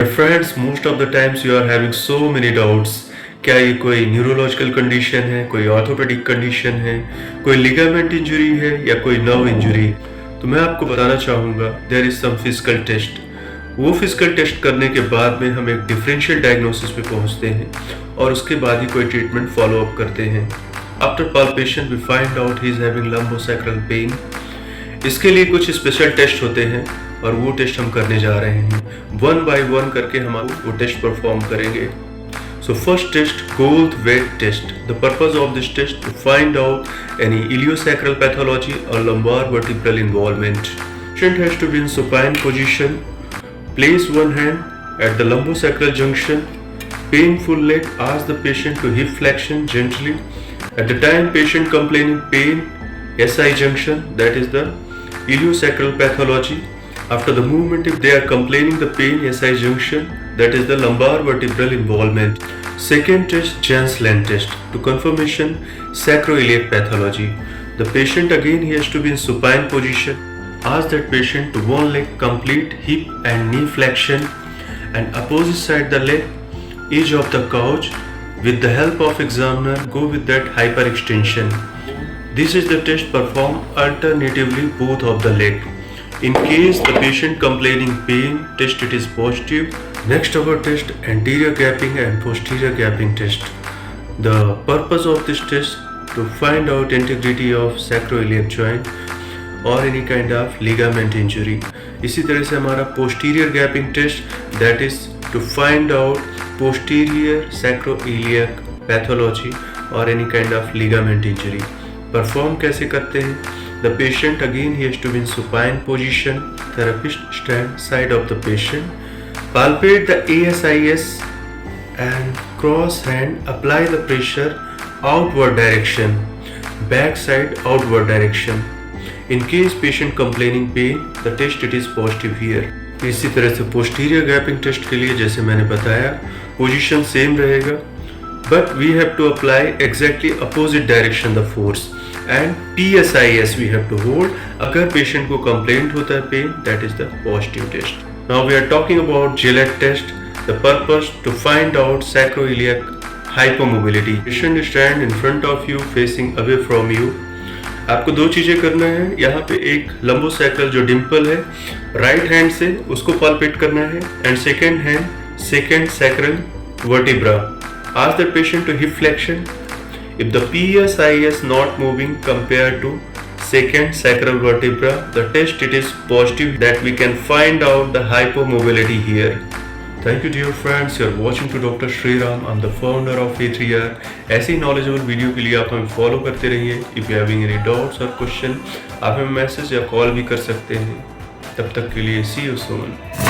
Friends, most of the times you are having so many doubts. क्या ये कोई neurological condition है, कोई ऑर्थोपेडिक कंडीशन है, कोई लिगामेंट इंजरी है या कोई नर्व इंजरी? तो मैं आपको बताना चाहूँगा there is some physical test. वो फिजिकल टेस्ट करने के बाद में हम एक डिफरेंशियल डायग्नोसिस पे पहुँचते हैं और उसके बाद ही कोई ट्रीटमेंट फॉलो अप करते हैं। After palpation we find out he is having lumbosacral pain. इसके लिए कुछ स्पेशल टेस्ट होते हैं और वो टेस्ट हम करने जा रहे हैं। वन बाय वन करके हम वो टेस्ट परफॉर्म करेंगे। So first test, Gold weight test. The purpose of this test to find out any iliosacral pathology or lumbar vertebral involvement. Patient has to be in supine position. Place one hand at the lumbosacral junction. Painful leg. Ask the patient to hip flexion gently. At the time patient complaining pain, SI junction, that is the iliosacral pathology. After the movement, if they are complaining the pain, SI junction, that is the lumbar vertebral involvement. Second test, Jens-Lenz test to confirmation sacroiliac pathology. The patient again he has to be in supine position. Ask that patient to one leg complete hip and knee flexion and opposite side the leg, edge of the couch. With the help of examiner, go with that hyperextension. This is the test performed alternatively both of the leg. In case the patient complaining pain, test it is positive. Next our test, anterior gapping and posterior gapping test. The purpose of this test to find out integrity of sacroiliac joint or any kind of ligament injury. इसी तरह से हमारा posterior gapping test, that is to find out posterior sacroiliac pathology or any kind of ligament injury. Perform कैसे करते हैं? The patient again he has to be in supine position. Therapist stand side of the patient. Palpate the ASIS and cross hand. Apply the pressure outward direction. Back side outward direction. In case patient complaining pain, the test it is positive here. इसी तरह से posterior gapping test के लिए जैसे मैंने बताया position same रहेगा, but we have to apply exactly opposite direction the force. And TSIS we have to hold. अगर पेशेंट को कंप्लेंट होता है pen, that is the positive test. Now we are talking about Gillette test. The purpose to find out sacroiliac hypomobility. Patient stand in front of you, facing away from you. आपको दो चीजें करना है। यहाँ पे एक लंबोसैक्रल जो डिम्पल है, राइट हैंड से उसको पाल्पेट करना है and second hand second sacral vertebra. Ask the patient to hip flexion. If the PSIS not moving compared to second sacral vertebra, the test it is positive that we can find out the hypomobility here. Thank you dear friends, you are watching to Dr. Shriram. I'm the founder of A3R. ऐसी knowledgeable video के लिए आप हमें follow करते रहिए. If you having any doubts or question, आप हमें message या कॉल भी कर सकते हैं. तब तक के लिए see you soon.